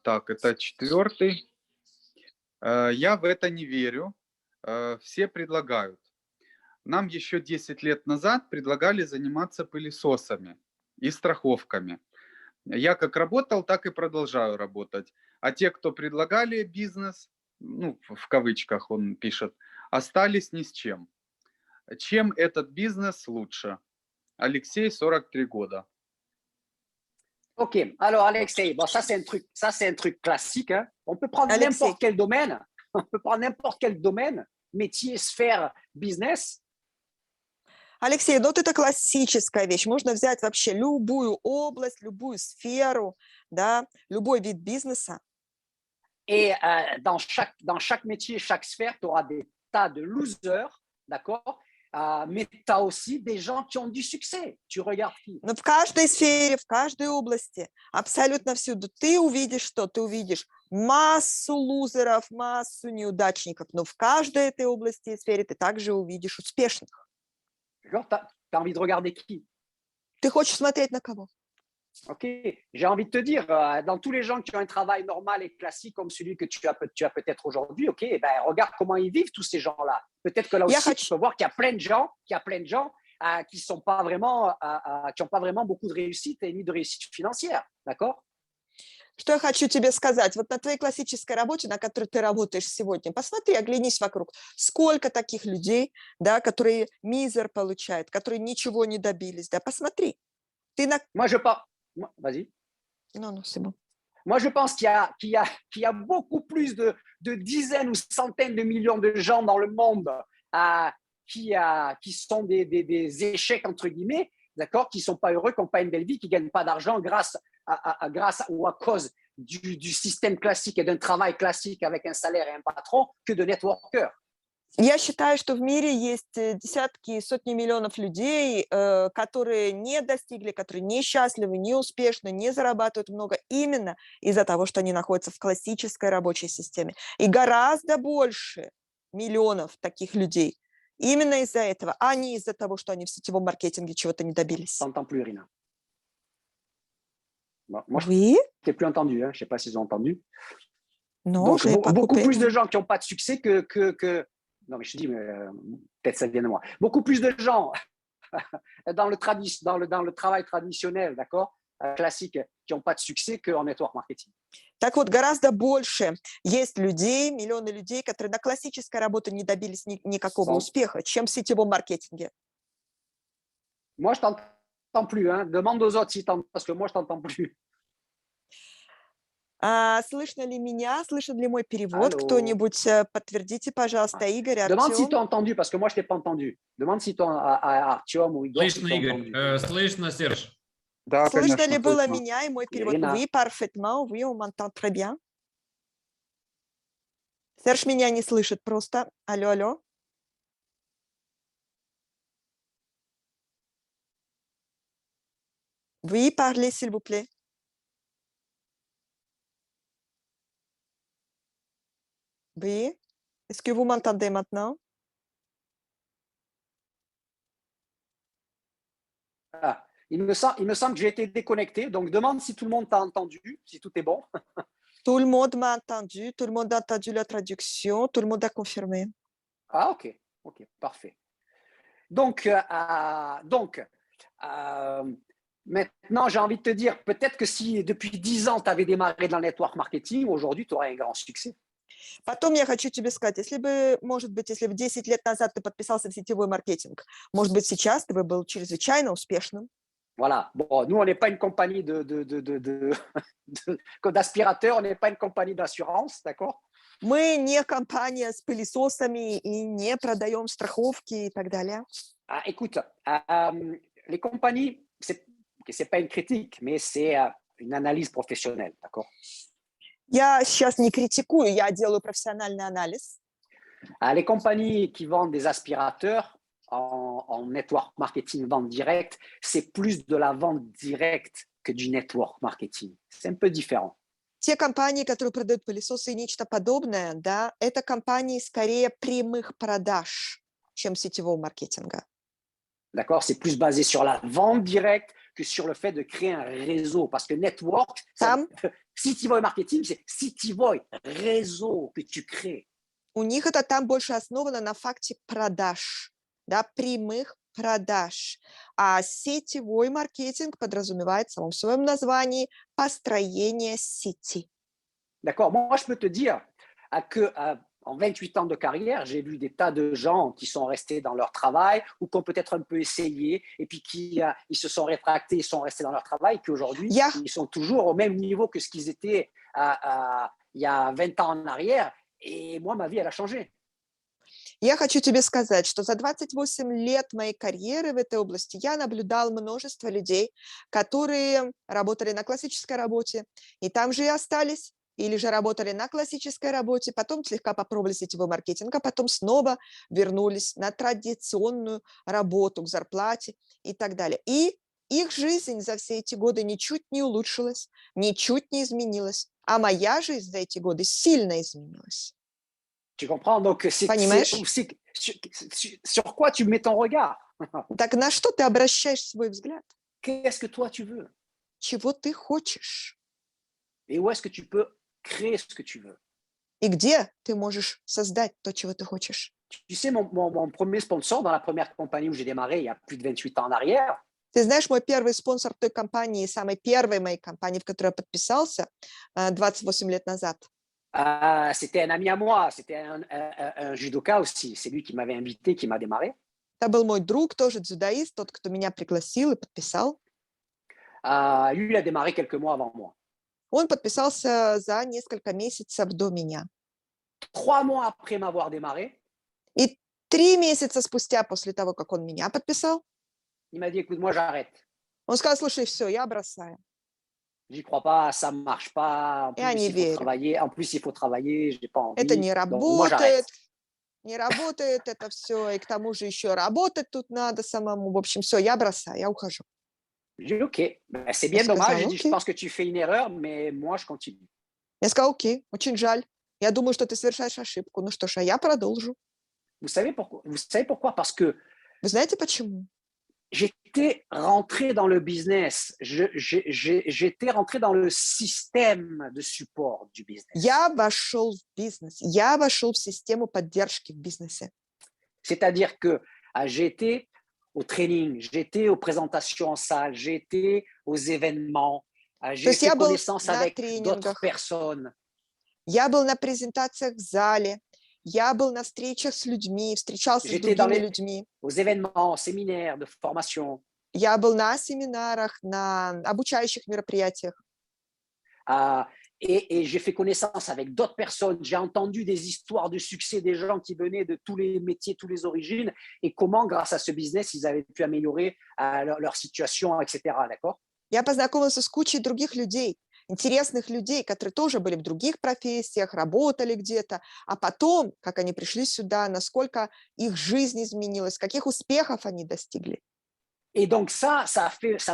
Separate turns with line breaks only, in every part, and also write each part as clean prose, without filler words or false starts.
Так, это четвертый. Я в это не верю. Все предлагают. Нам еще 10 лет назад предлагали заниматься пылесосами и страховками. Я как работал, так и продолжаю работать. А те, кто предлагали бизнес, ну, в кавычках он пишет, остались ни с чем. Чем этот бизнес лучше? Алексей, 43 года.
Ok, alors Alexei, bon, ça c'est un truc classique, hein. On peut prendre
Alexei.
n'importe quel domaine, on peut prendre n'importe quel domaine, métier, sphère, business.
Алексей, ну вот это классическая вещь. Можно взять вообще любую область, любую сферу, да, любой вид бизнеса.
Et dans chaque métier, chaque sphère, tu auras des tas de losers, d'accord? Mais tu as aussi des gens qui ont du succès. Tu regardes qui?
Но в каждой сфере, в каждой области, абсолютно всюду ты увидишь что? Ты увидишь массу лузеров, массу неудачников, но в каждой этой области и сфере ты также увидишь успешных.
D'accord? Tu as envie de regarder qui?
Ты хочешь смотреть на кого?
Ok, j'ai envie de te dire, dans tous les gens qui ont un travail normal et classique comme celui que tu as peut-être aujourd'hui, ok, eh ben, regarde comment ils vivent tous ces gens-là. Peut-être que là aussi, tu peux voir qu'il y a plein de gens, qui sont pas vraiment, qui n'ont pas vraiment beaucoup de réussite et ni de réussite financière, d'accord?
Что я хочу тебе сказать? Вот на твоей классической работе, на которой ты работаешь сегодня, посмотри, оглянись вокруг. Сколько таких людей, да, которые мизер получают, которые ничего не добились, да, посмотри. Ты на...
Moi, je pense, vas-y.
Non, c'est bon.
Moi, je pense qu'il y a beaucoup plus de dizaines ou centaines de millions de gens dans le monde qui sont des échecs, entre guillemets, d'accord, qui ne sont pas heureux, qui n'ont pas une belle vie, qui ne gagnent pas d'argent grâce ou à cause du système classique et d'un travail classique avec un salaire et un patron que de networkers.
Я считаю, что в мире есть десятки и сотни миллионов людей, которые не достигли, которые не счастливы, не успешны, не зарабатывают много именно из-за того, что они находятся в классической рабочей системе. И гораздо больше миллионов таких людей именно из-за этого, а не из-за того, что они в сетевом маркетинге чего-то не добились.
T'entends plus, Irina. Bon, moi,
Oui?
je t'ai plus entendu, hein. Je ne sais pas s'ils ont entendu.
Non,
Donc,
je n'ai pas
beaucoup
coupé.
plus de gens qui n'ont pas de succès que... Non, mais je te dis, peut-être ça vient de moi. Beaucoup plus de gens dans le travail traditionnel, d'accord, classique, qui n'ont pas de succès qu'en network marketing.
Так вот, гораздо больше есть людей, миллионы людей, которые на классической работе не добились никакого успеха, чем в сетевом маркетинге.
Moi, je t'entends plus. Hein. Demande aux autres s'ils t'entendent, parce que moi, je t'entends plus.
Слышно ли меня? Слышен ли мой перевод?
Allô?
Кто-нибудь подтвердите, пожалуйста, Игорь,
Demande si
Артем.
tu as entendu, parce que moi, je ne t'ai pas entendu. Demande si tu as Artyom ou Igor.
Слышно, Игорь. Слышно, Серж.
Да,
Слышно
конечно,
ли было
слышно.
меня и мой перевод?
Ирина.
Oui, parfaitement. Oui, on m'entend très bien. Серж меня не слышит просто. Алло, алло. Oui, parlez, s'il vous plaît. Oui. Est-ce que vous m'entendez maintenant?
Ah, il me semble que j'ai été déconnecté. Donc, demande si tout le monde t'a entendu, si tout est bon.
Tout le monde m'a entendu, tout le monde a entendu la traduction, tout le monde a confirmé.
Ah, ok, parfait. Donc, maintenant, j'ai envie de te dire, peut-être que si depuis 10 ans, tu avais démarré dans le network marketing, aujourd'hui, tu aurais un grand succès.
Потом я хочу тебе сказать, если бы, может быть, если бы 10 лет назад ты подписался в сетевой маркетинг, может быть, сейчас ты бы был чрезвычайно успешным.
Voilà. Bon, nous, on n'est pas une compagnie d'aspirateurs, on n'est pas une compagnie d'assurance, d'accord?
Мы не компания с пылесосами и не продаем страховки и так далее.
Écoute, les compagnies, c'est pas une critique, mais c'est une analyse professionnelle, d'accord?
Я сейчас не критикую, я делаю профессиональный анализ.
Les compagnies qui vendent des aspirateurs en network marketing, vente directe, c'est plus de la vente directe que du network marketing. C'est un peu différent.
Те компании, которые продают пылесосы и нечто подобное, да, это компании скорее прямых продаж, чем сетевого маркетинга.
D'accord? C'est plus basé sur la vente directe que sur le fait de créer un réseau. Parce que network,
Там
сетевой marketing, c'est сетевой réseau que tu crées.
у них это там больше основано на факте продаж, да, прямых продаж. А сетевой маркетинг подразумевает в самом своем названии построение сети.
D'accord. Moi, je peux te dire que en 28 ans de carrière, j'ai vu des tas de gens qui sont restés dans leur travail ou qui ont peut-être un peu essayé et puis qui ils se sont rétractés, ils sont restés dans leur travail, qui aujourd'hui, ils sont toujours au même niveau que ce qu'ils étaient il y a 20 ans en arrière. Et moi, ma vie, elle a changé.
Я хочу тебе сказать, что за 28 лет моей карьеры в этой области я наблюдал множество людей, которые работали на классической работе, и там же и остались, или же работали на классической работе, потом слегка попробовали сетевой маркетинг, а потом снова вернулись на традиционную работу к зарплате и так далее. И их жизнь за все эти годы ничуть не улучшилась, ничуть не изменилась, а моя жизнь за эти годы сильно изменилась.
Tu comprends? Donc, sur quoi tu mets ton regard?
Так на что ты обращаешь свой взгляд?
Qu'est-ce que toi tu veux?
Чего ты хочешь?
Et où est-ce que tu peux créer ce que tu veux?
И где ты можешь создать то, чего ты хочешь?
Tu sais, mon premier sponsor dans la première compagnie où j'ai démarré il y a plus de 28 ans en arrière,
Ты знаешь, мой первый спонсор той компании, самой первой моей компании, в которой я подписался 28 лет назад,
c'était un ami à moi, c'était un judoka aussi. C'est lui qui m'avait invité, qui m'a démarré.
это был мой друг, тоже дзюдоист, тот, кто меня пригласил и подписал.
Lui, il a démarré quelques mois avant moi.
Он подписался за несколько месяцев до меня.
3 mois après m'avoir démarré,
И 3 месяца спустя после того, как он меня подписал,
il m'a dit, écoute, moi, j'arrête.
он сказал, слушай, все, я бросаю.
J'y crois pas, ça marche pas.
Я не верю.
En plus, il faut travailler, j'ai pas envie.
Это не
Donc, moi, j'arrête.
работает это все, и к тому же еще работать тут надо самому. В общем, все, я бросаю, я ухожу.
J'ai dit, OK, ben, c'est bien dommage. J'ai dit, je pense que tu fais une erreur, mais moi, je continue.
Я сказала, окей, очень жаль. Я думаю, что ты совершаешь ошибку. Ну что ж, а я продолжу.
Vous savez pourquoi? Parce que
Вы знаете почему?
j'étais rentré dans le business. J'étais rentré dans le système de support du business.
Я вошел в бизнес. Я вошел в систему поддержки в бизнесе.
C'est-à-dire que j'étais au training, j'étais aux présentations en salle, j'étais aux événements, j'ai fait connaissance avec d'autres personnes.
Я был на презентациях в зале, я был на встречах с людьми, встречался с другими людьми.
Aux événements, séminaires de formation.
Я был на семинарах, на обучающих мероприятиях.
Et j'ai fait connaissance avec d'autres personnes. J'ai entendu des histoires de succès des gens qui venaient de tous les métiers, toutes les origines, et comment, grâce à ce business, ils avaient pu améliorer leur situation, etc. D'accord?
Я познакомился с кучей других людей, интересных людей, которые тоже были в других профессиях, работали где-то, а потом, как они пришли сюда, насколько их жизнь изменилась, каких успехов они достигли.
Et donc ça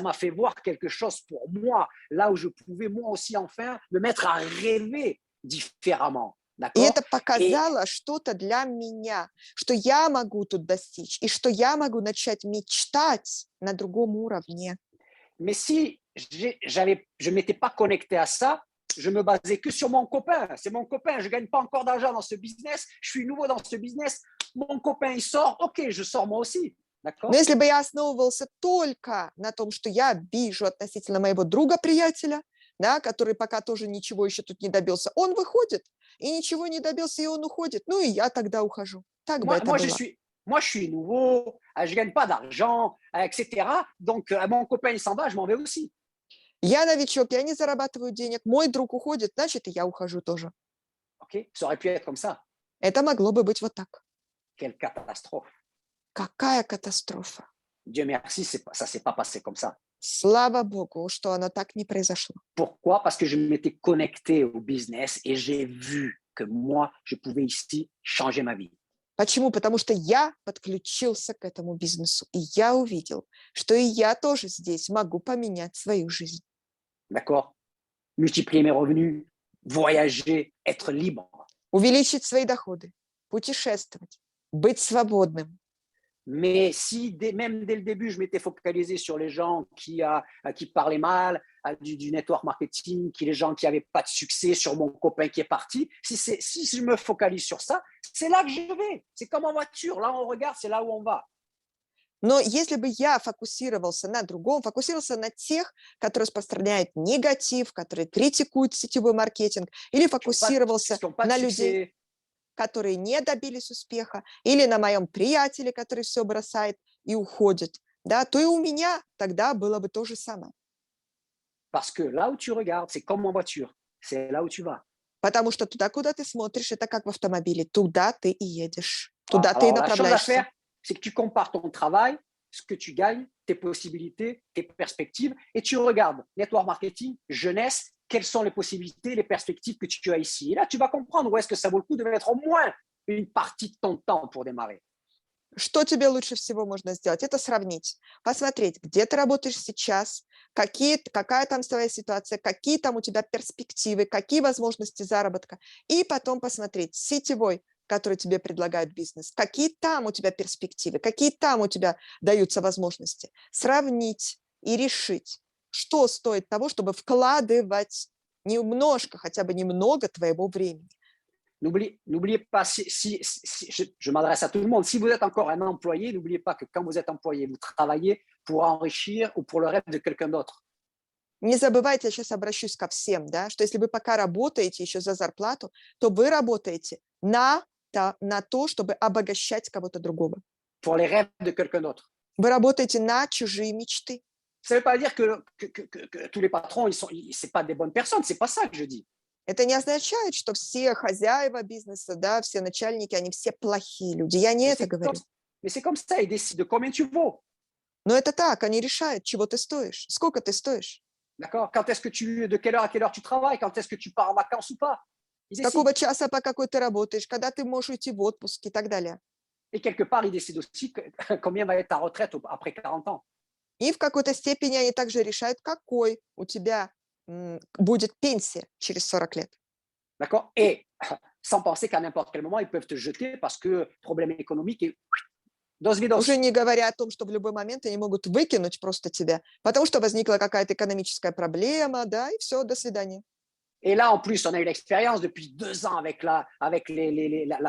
m'a fait voir quelque chose pour moi, là où je pouvais moi aussi enfin me mettre à rêver différemment.
И это показало что-то для меня, что я могу тут достичь, и что я могу начать мечтать на другом уровне.
Mais si je m'étais pas connecté à ça, je me basais que sur mon copain. C'est mon copain, je gagne pas encore d'argent dans ce business, je suis nouveau dans ce business, mon copain il sort, ok, je sors moi aussi.
Но если бы я основывался только на том, что я вижу относительно моего друга-приятеля, да, который пока тоже ничего еще тут не добился, он выходит, и ничего не добился, и он уходит, ну и я тогда ухожу. Так бы это было.
Moi, je suis nouveau, je gagne pas d'argent, etc. Donc, mon copain, il s'en va, je m'en vais aussi.
Я новичок, я не зарабатываю денег, мой друг уходит, значит, и я ухожу тоже.
Ok, ça aurait pu être comme ça.
Это могло бы быть вот так.
Quelle catastrophe.
Какая катастрофа.
Dieu merci, ça s'est pas passé comme ça.
Слава Богу, что оно так не произошло.
Pourquoi? Parce que je m'étais connecté au business et j'ai vu que moi, je pouvais ici changer ma vie.
Почему? Потому что я подключился к этому бизнесу, и я увидел, что и я тоже здесь могу поменять свою жизнь.
D'accord? Multiplier mes revenus, voyager, être libre.
Увеличить свои доходы, путешествовать, быть свободным.
Mais si même dès le début, je m'étais focalisé sur les gens qui parlaient mal, du network marketing, les gens qui n'avaient pas de succès, sur mon copain qui est parti, si je me focalise sur ça, c'est là que je vais. C'est comme en voiture, là on regarde, c'est là où on va.
Но если бы я фокусировался на другом, фокусировался на тех, которые распространяют негатив, которые критикуют сетевой маркетинг, или фокусировался на людей, которые не добились успеха, или на моем приятеле, который все бросает и уходит, да, то и у меня тогда было бы то же самое.
Parce que là où tu regardes, c'est comme en voiture, c'est là où tu vas.
Потому что туда, куда ты смотришь, это как в автомобиле, туда ты и едешь, туда ты и
Alors, la chose à
направляешься.
faire, c'est que tu compares ton travail, ce que tu gagnes, tes possibilités, tes perspectives, et tu regardes network marketing, jeunesse, quelles sont les possibilités, les perspectives que tu as ici. Et là, tu vas comprendre où est-ce que ça vaut le coup de mettre au moins une partie de ton temps pour démarrer.
Что тебе лучше всего можно сделать? Это сравнить, посмотреть, где ты работаешь сейчас, какая там твоя ситуация, какие там у тебя перспективы, какие возможности заработка, и потом посмотреть сетевой, который тебе предлагают бизнес, какие там у тебя перспективы, какие там у тебя даются возможности. Сравнить и решить, что стоит того, чтобы вкладывать немножко, хотя бы немного твоего времени.
N'oubliez pas, je m'adresse à tout le monde, si vous êtes encore un employé, n'oubliez pas que quand vous êtes employé, vous travaillez pour enrichir ou pour le rêve de quelqu'un d'autre.
Не забывайте, я сейчас обращусь ко всем, да, что если вы пока работаете еще за зарплату, то вы работаете на то, чтобы обогащать кого-то другого.
Pour les rêves de quelqu'un d'autre.
Вы работаете на чужие мечты.
Ça ne veut pas dire que tous les patrons, c'est pas des bonnes personnes, c'est pas ça que je dis.
Это не означает, что все хозяева бизнеса, да, все начальники, они все плохие люди. Я не это говорю.
Mais c'est comme ça, ils décident de combien tu vaux.
Но это так, они решают, чего ты стоишь, сколько ты стоишь.
D'accord? De quelle heure à quelle heure tu travailles? Quand est-ce que tu pars en vacances ou pas?
С какого часа по какой ты работаешь, когда ты можешь уйти в отпуск и так далее.
Et quelque part, ils décident aussi combien va être ta retraite après 40 ans.
И в какой-то степени они также решают, какой у тебя будет пенсия через 40 лет.
D'accord? Et sans penser qu'à n'importe quel moment, ils peuvent te jeter parce que problème économique et dos vidos.
Уже не говоря о том, что в любой момент они могут выкинуть просто тебя, потому что возникла какая-то экономическая проблема, да, и все, до свидания.
Et là, en plus, on a eu l'expérience depuis 2 ans avec la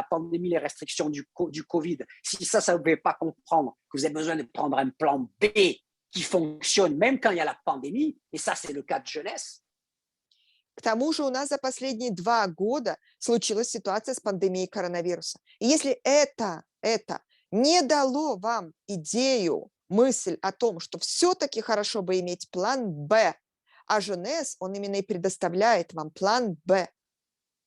pandémie, les restrictions du Covid. Si ça ne vous pouvez pas comprendre que vous avez besoin de prendre un plan B qui fonctionne même quand il y a la pandémie, et ça, c'est le cas de jeunesse.
К тому же у нас за последние 2 года случилась ситуация с пандемией коронавируса. И если это не дало вам идею, мысль о том, что все-таки хорошо бы иметь план «Б», а Jeunesse, он именно и предоставляет вам план «Б».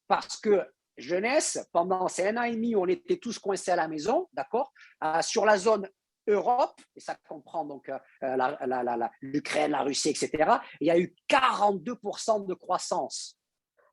Parce que jeunesse, pendant ces 1 an et demi où on était tous coincés à la maison, d'accord, sur la zone Europe, et ça comprend donc l'Ukraine, la Russie, etc., il y a eu 42% de croissance.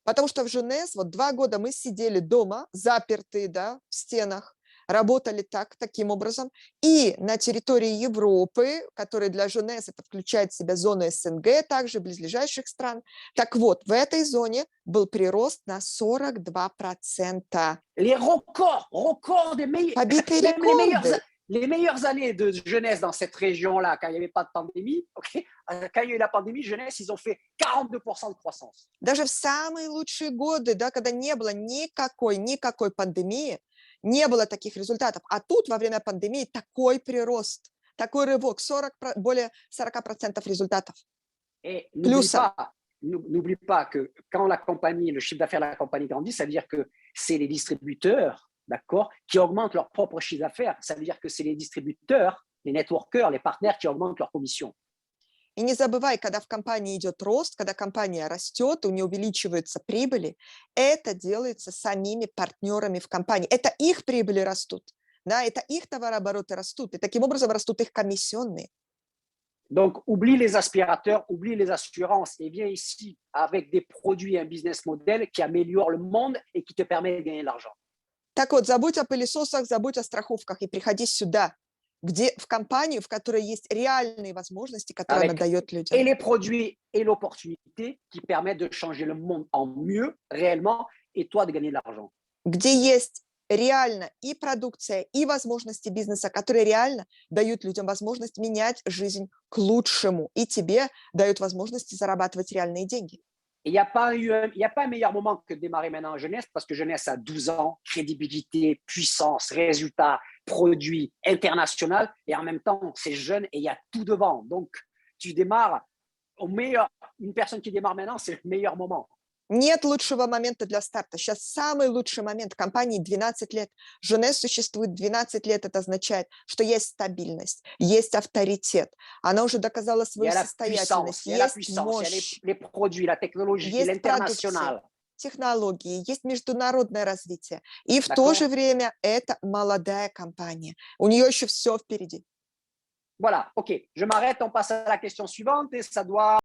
Потому что в Jeunesse вот 2 года мы сидели дома, запертые, да, в стенах, работали таким образом, и на территории Европы, которая для Jeunesse это включает в себя зону СНГ, также близлежащих стран, так вот, в этой зоне был прирост на 42%.
Les records des meilleurs,
Побитые рекорды.
Les meilleures années de jeunesse dans cette région-là, quand il n'y avait pas de pandémie, okay, quand il y a eu la pandémie, jeunesse, ils ont fait 42% de croissance.
Даже в самые лучшие годы, да, когда не было никакой пандемии, не было таких результатов. А тут во время пандемии такой прирост, такой рывок, более 40% результатов.
Et n'oublie pas que quand le chiffre d'affaires de la compagnie grandit, ça veut dire que c'est les distributeurs, d'accord, qui augmentent leur propre chiffre d'affaires. Ça veut dire que c'est les distributeurs, les networkers, les partenaires qui augmentent leur commission.
И не забывай, когда в компании идет рост, когда компания растет, у нее увеличиваются прибыли, это делается самими партнерами в компании. Это их прибыли растут, да, это их товарообороты растут, и таким образом растут их комиссионные.
Donc, oublie les aspirateurs, oublie les assurances et viens ici avec des produits et un business model qui améliore le monde et qui te permet de gagner de l'argent.
Так вот, забудь о пылесосах, забудь о страховках и приходи сюда, в компанию, в которой есть реальные возможности, которые она дает людям.
Et les produits et l'opportunité qui permettent de changer le monde en mieux, réellement, et toi de gagner de l'argent.
Где есть реально и продукция, и возможности бизнеса, которые реально дают людям возможность менять жизнь к лучшему, и тебе дают возможности зарабатывать реальные деньги.
Il n'y a pas un meilleur moment que de démarrer maintenant en jeunesse parce que jeunesse a 12 ans, crédibilité, puissance, résultats, produits, international. Et en même temps, c'est jeune et il y a tout devant. Donc, tu démarres au meilleur. Une personne qui démarre maintenant, c'est le meilleur moment.
Нет лучшего момента для старта. Сейчас самый лучший момент. Компании 12 лет. Jeunesse существует 12 лет. Это означает, что есть стабильность, есть авторитет. Она уже доказала свою состоятельность, есть мощь,
les produits, la technologie,
есть продукция, технологии, есть международное развитие. И в то же время это молодая компания. У нее еще все впереди.
Voilà, ok. Je m'arrête, on passe à la question suivante et ça doit